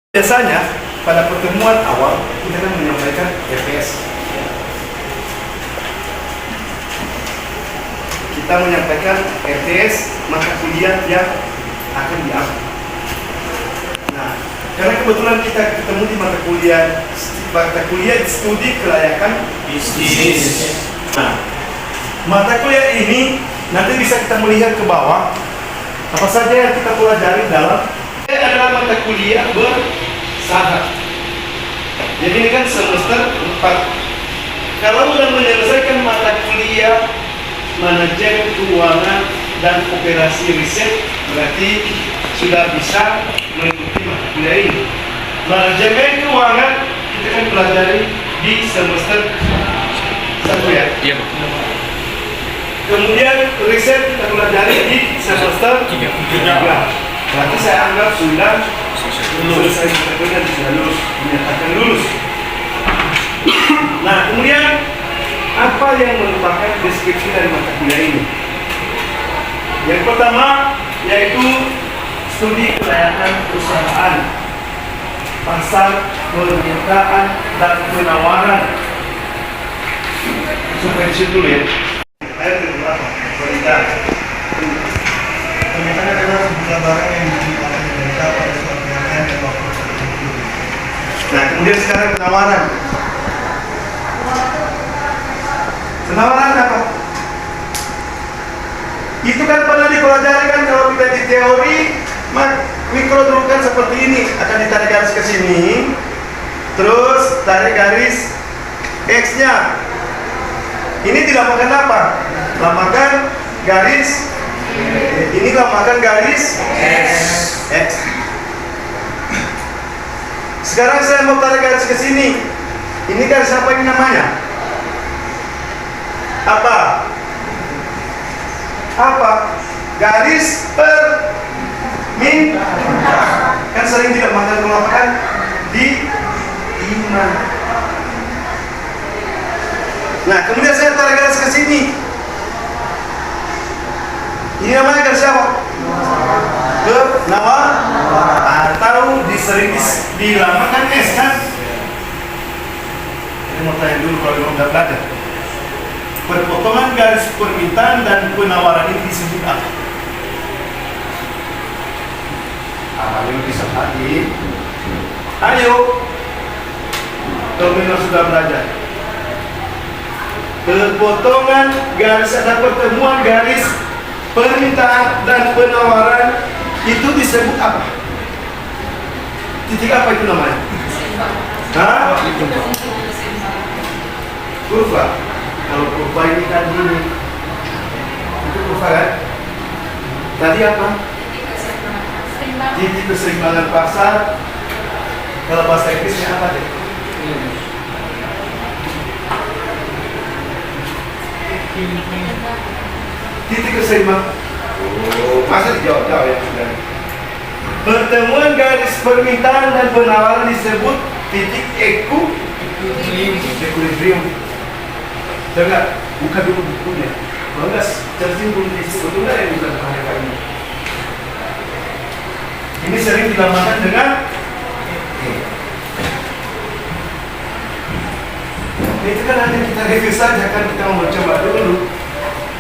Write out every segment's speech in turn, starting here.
Biasanya pada pertemuan awal kita kan menyampaikan EPS. Kita menyampaikan EPS mata kuliah yang akan diambil. Nah, karena kebetulan kita ketemu di mata kuliah studi kelayakan bisnis. Nah, mata kuliah ini nanti bisa kita melihat ke bawah apa saja yang kita pelajari dalam adalah mata kuliah bersahabat. Jadi ini kan semester 4. Kalau sudah menyelesaikan mata kuliah manajemen keuangan dan operasi riset, berarti sudah bisa mengikuti mata kuliah ini. Manajemen keuangan kita kan pelajari di semester 1 ya. Iya. Kemudian riset kita pelajari di semester 3. Berarti saya anggap sudah selesai mata kuliah, sudah lulus, menyatakan lulus. Nah, kemudian apa yang merupakan deskripsi dari mata kuliah ini? Yang pertama yaitu studi kelayakan perusahaan, pasar, permintaan dan penawaran. Supaya disitu dulu ya. Ayat berapa? Permintaan. Permintaan adalah sebuah barang yang dijual oleh mereka pada suatu harga dan waktu tertentu. Nah, kemudian sekarang penawaran. Penawaran apa? Itu kan pernah dipelajari kan kalau kita di teori, mikro dulu kan seperti ini, akan ditarik garis ke sini, terus tarik garis X-nya. Ini dilambangkan apa? Lambangkan garis. Ini lambangkan garis X. Sekarang saya mau tarik garis ke sini. Ini garis apa ini namanya? Apa? Garis permintaan. Kan sering dilambangkan mengatakan di iman. Nah, kemudian saya tarik garis ke sini. Ini namanya garis apa? Atau disering dilambangkan S kan? Saya mau tanya dulu kalau belum belajar. Perpotongan garis permintaan dan penawaran ini disebut apa? Ayo bisa lagi. Ayo. Kalau sudah belajar. Perpotongan garis ada pertemuan garis permintaan dan penawaran itu disebut apa? Titik apa itu namanya? Hah? Kurva. Kalau kurva ini kan gini. Itu kurva kan? Tadi apa? Titik keseimbangan pasar. Kalau bahasa Inggrisnya apa deh? Titik keseimbangan. Masa dijawab-jawab ya sudah. Pertemuan garis permintaan dan penawaran disebut titik equilibrium. Jangan buka dulu bukunya. Kalau enggak searching dulu di situ betul yang bukan bahaya ini. Ini sering dilambangkan dengan itu kan hanya kita review saja kan, kita mau coba dulu.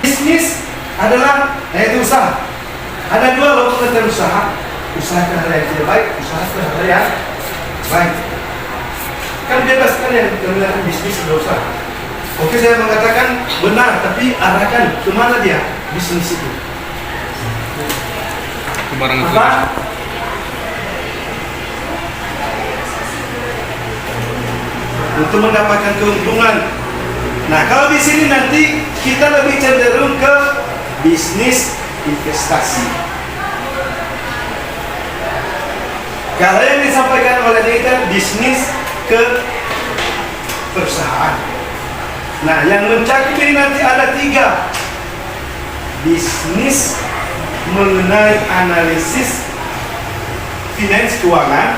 Bisnis adalah yaitu usaha. Ada dua loh pengertian usaha. Usaha ke hal yang tidak baik, usaha ke hal yang baik. Kan bebas kan yang menggunakan bisnis atau usaha. Oke, saya mengatakan benar, tapi arahkan kemana dia bisnis itu? Barang itu. Apa? Untuk mendapatkan keuntungan. Nah, kalau di sini nanti kita lebih cenderung ke bisnis investasi. Kalau yang disampaikan oleh kita bisnis ke perusahaan. Nah, yang mencakup ini nanti ada 3. Bisnis mengenai analisis finance keuangan,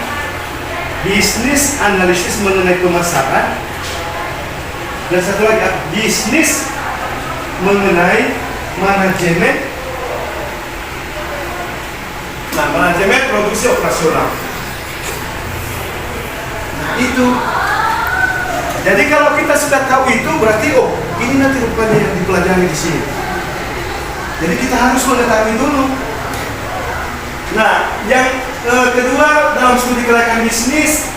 bisnis analisis mengenai pemasaran, dan satu lagi bisnis mengenai manajemen. Nah, manajemen produksi operasional. Itu. Jadi kalau kita sudah tahu itu berarti oh ini nanti rupanya yang dipelajari di sini. Jadi kita harus mengetahui dulu. Nah, yang kedua dalam studi kelayakan bisnis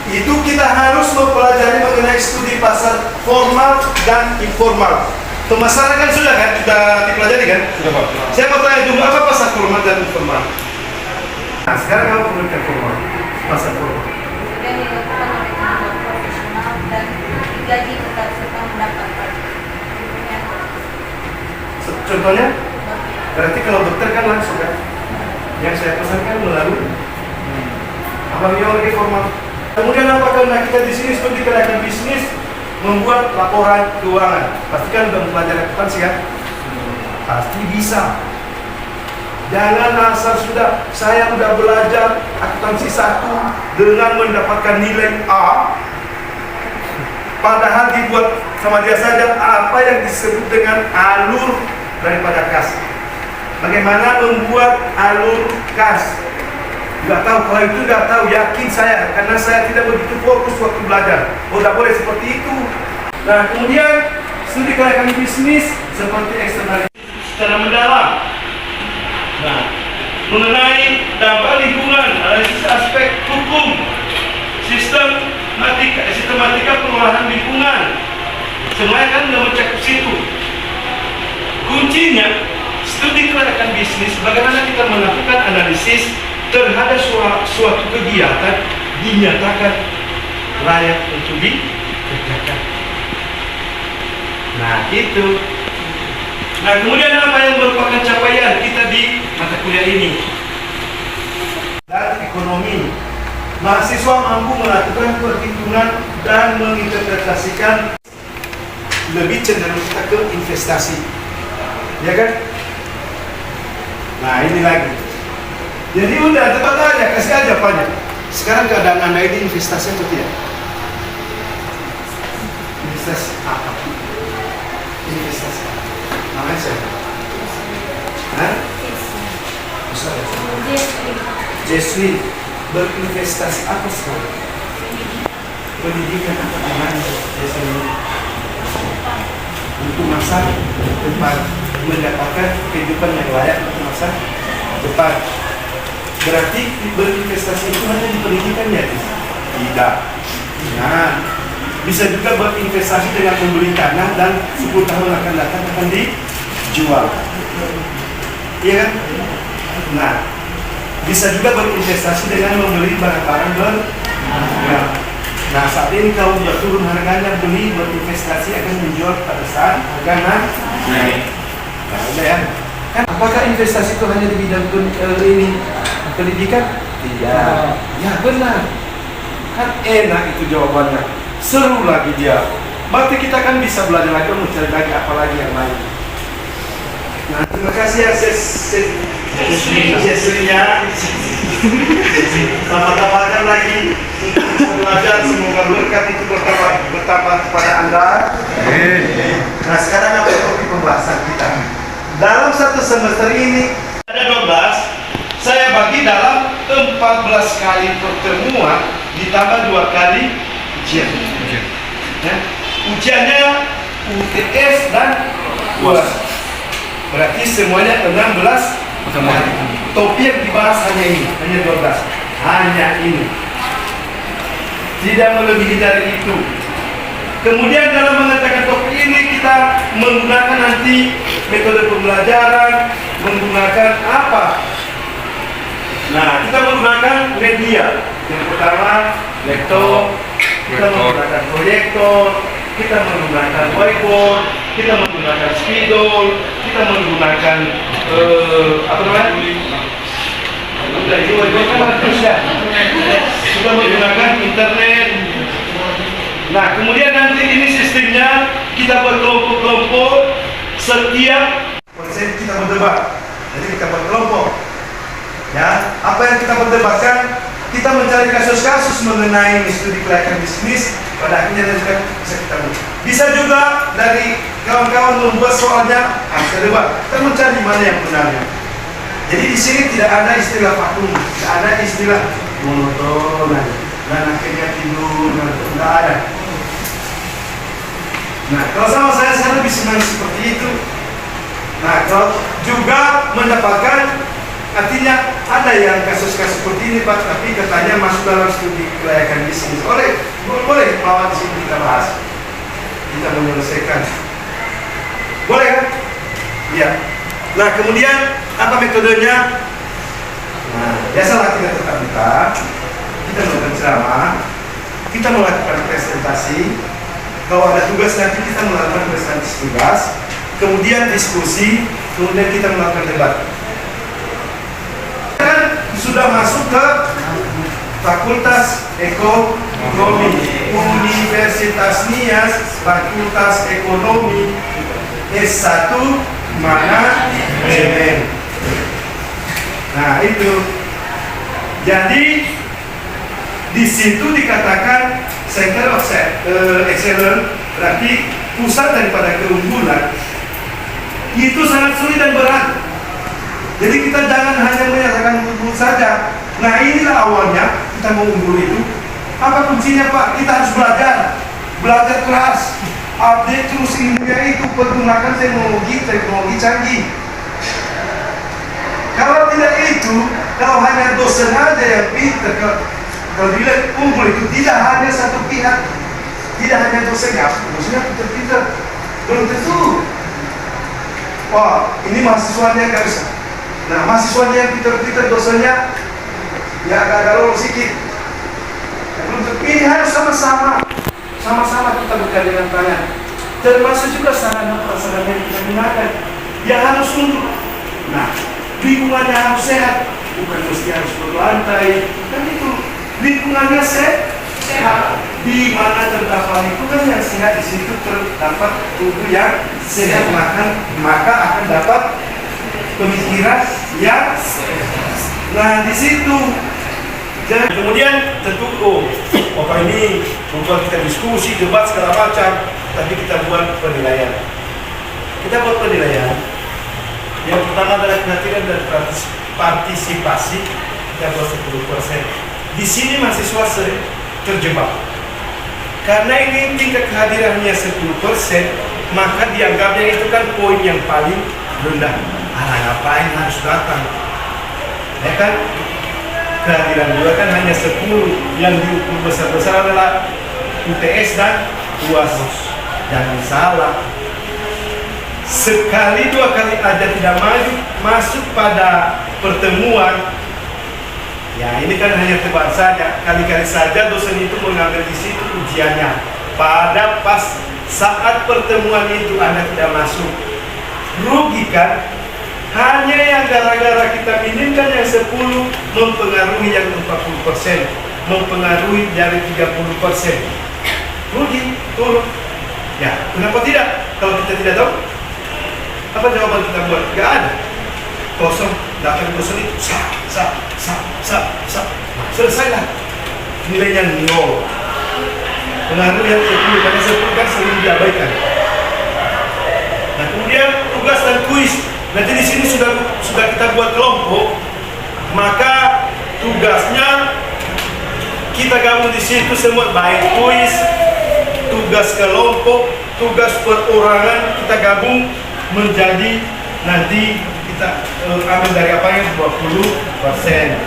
itu kita harus mempelajari mengenai studi pasar formal dan informal. Pemasaran kan sudah dipelajari kan? Sudah Pak. Saya mau tanya dulu apa pasar formal dan informal? Nah, sekarang apa pendidikan formal? Pasar formal. Yang dilakukan oleh tenaga profesional dan digaji tetap serta mendapatkan. Contohnya? Berarti kalau dokter kan langsung kan? Yang saya pesankan melalui abang yang lagi formal. Kemudian apa karena kita di sini studi kelayakan bisnis membuat laporan keuangan, pastikan udah mempelajari akuntansi kan? Pasti bisa. Jangan asal sudah saya udah belajar akuntansi 1 dengan mendapatkan nilai A, padahal dibuat sama dia saja apa yang disebut dengan alur daripada kas. Bagaimana membuat alur kas? Nggak tahu, kalau itu nggak tahu, yakin saya karena saya tidak begitu fokus waktu belajar. Oh, tidak boleh seperti itu. Nah, kemudian studi kelayakan bisnis seperti eksternalitas secara mendalam. Nah, mengenai dampak lingkungan, analisis aspek hukum, sistematika pengelolaan lingkungan, semuanya kan sudah mencakup situ. Kuncinya studi kelayakan bisnis, bagaimana kita melakukan analisis terhadap suatu kegiatan dinyatakan layak untuk dikerjakan. Nah, itu. Nah, kemudian apa yang merupakan capaian kita di mata kuliah ini? Dan ekonomi. Mahasiswa mampu melakukan perhitungan dan menginterpretasikan, lebih cenderung kita ke investasi. Ya kan? Nah, ini lagi. Jadi udah tempat aja, kasih aja banyak. Sekarang keadaan Anda ini investasi atau tidak? Investasi apa? Investasi apa? Namanya siapa? Hah? Besar ya? Jeswi. Berinvestasi apa sekarang? Pendidikan apa namanya? Jeswi. Untuk masa depan, mendapatkan kehidupan yang layak untuk masa depan. Berarti berinvestasi itu hanya di pendidikannya? Tidak. Nah, bisa juga berinvestasi dengan membeli tanah dan 10 tahun akan datang akan dijual. Iya kan? Nah, bisa juga berinvestasi dengan membeli barang-barang berharga. Nah, saat ini kalau sudah turun harganya, beli berinvestasi akan menjual pada saat harga naik. Nah, udah ya. Kan apakah investasi itu hanya di bidang ini pendidikan? Tidak. Ya benar. Kan enak itu jawabannya. Seru lagi dia. Berarti kita kan bisa belajar lagi, mencari lagi apa lagi yang lain. Nah, terima kasih ya sesrinya. Tambah-tambahkan lagi untuk belajar, semoga berkat itu bertambah kepada Anda. Nah, sekarang apa topik pembahasan kita? Dalam satu semester ini ada 12, saya bagi dalam 14 kali pertemuan ditambah 2 kali ujian. Ya. Ujiannya UTS dan UAS. Berarti semuanya 16 pertemuan. Topik yang dibahas hanya ini, hanya 12. Hanya ini. Tidak melebihi dari itu. Kemudian dalam mengatakan topik ini kita menggunakan nanti metode pembelajaran, menggunakan apa? Nah, kita menggunakan media. Yang pertama, laptop, kita menggunakan proyektor, kita menggunakan whiteboard, kita menggunakan spidol, kita menggunakan apa namanya? Kita menggunakan internet. Nah, kemudian nanti ini sistemnya kita berkelompok-kelompok, setiap konsep kita berdebat. Jadi kita berkelompok. Ya, apa yang kita berdebatkan? Kita mencari kasus-kasus mengenai studi kelayakan bisnis, pada akhirnya juga bisa kita buat. Bisa juga dari kawan-kawan membuat soalnya, kita debat. Kita mencari mana yang benarnya. Jadi di sini tidak ada istilah vakum, tidak ada istilah monoton aja. Dan akhirnya tidur, nggak ada. Nah, kalau sama saya lebih senang seperti itu. Nah, kalau juga mendapatkan, artinya ada yang kasus-kasus seperti ini Pak, tapi katanya masuk dalam studi kelayakan bisnis. Boleh bawa di sini kita bahas, kita menyelesaikan. Boleh kan? Iya. Nah, kemudian apa metodenya? Nah, biasalah kita tetap muka, kita melakukan ceramah, kita melakukan presentasi. Kalau ada tugas nanti kita melakukan presentasi tugas, kemudian diskusi, kemudian kita melakukan debat. Kan sudah masuk ke Fakultas Ekonomi, Universitas Nias, Fakultas Ekonomi, S1 Manajemen. Nah itu, jadi di situ dikatakan Center of Excellence, berarti pusat daripada keunggulan. Itu sangat sulit dan berat. Jadi kita jangan hanya menyatakan unggul saja. Nah inilah awalnya kita mau unggul itu. Apa kuncinya Pak? Kita harus belajar keras, update terus ilmunya itu, pergunakan teknologi canggih. Kalau tidak itu, kalau hanya dosen aja yang pintar, kalau dilihat unggul itu tidak hanya satu pihak, tidak hanya dosennya pintar-pintar, belum tentu. Wah, ini mahasiswanya nggak bisa. Nah, mahasiswanya yang pintar-pintar, dosennya ya agak-agak lolos sedikit. Ini harus sama-sama kita bergandengan tangan. Termasuk juga sarana-prasarana yang kita gunakan. Ya harus untuk. Nah, lingkungannya harus sehat, bukan mesti harus berlantai. Kan itu lingkungannya sehat. Di mana terdapat lingkungan yang sehat, di situ terdapat tubuh yang sehat, maka akan dapat pemikiran yang nah di situ. Jadi kemudian tentu ini membuat kita diskusi, debat segala macam, tapi kita buat penilaian. Yang pertama adalah kehadiran dan partisipasi, kita buat 10%. Di sini mahasiswa sering terjebak. Karena ini tingkat kehadirannya 10%, maka dianggapnya itu kan poin yang paling rendah. Ngapain harus datang? Ya kan? Kehadiran juga kan hanya 10. Yang diukur besar-besar adalah UTS dan UAS. Jangan salah. Sekali dua kali aja tidak masuk pada pertemuan. Ya ini kan hanya tebak saja. Kali-kali saja dosen itu mengambil di situ ujiannya. Pada pas saat pertemuan itu Anda tidak masuk, rugi kan? Hanya yang gara-gara kita minimkan yang 10 mempengaruhi yang 40%, mempengaruhi dari 30%. Rugi, turun. Ya, kenapa tidak? Kalau kita tidak tahu, apa jawaban kita buat? Gak ada. Kosong, datang kosong itu, selesailah. Nilainya 0. Pengaruh yang 10, karena 10 kan sering diabaikan. Nah, kemudian tugas dan kuis. Nanti di sini sudah kita buat kelompok, maka tugasnya kita gabung di situ semua, baik kuis, tugas kelompok, tugas perorangan kita gabung menjadi nanti kita ambil dari apa yang 20%.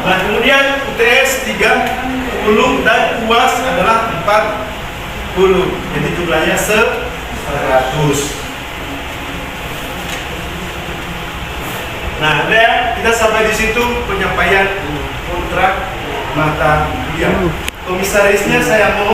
Nah kemudian UTS 30 dan UAS adalah 40. Jadi jumlahnya 100. Nah, kita sampai di situ penyampaian kontrak mata kuliah. Komisarisnya saya mohon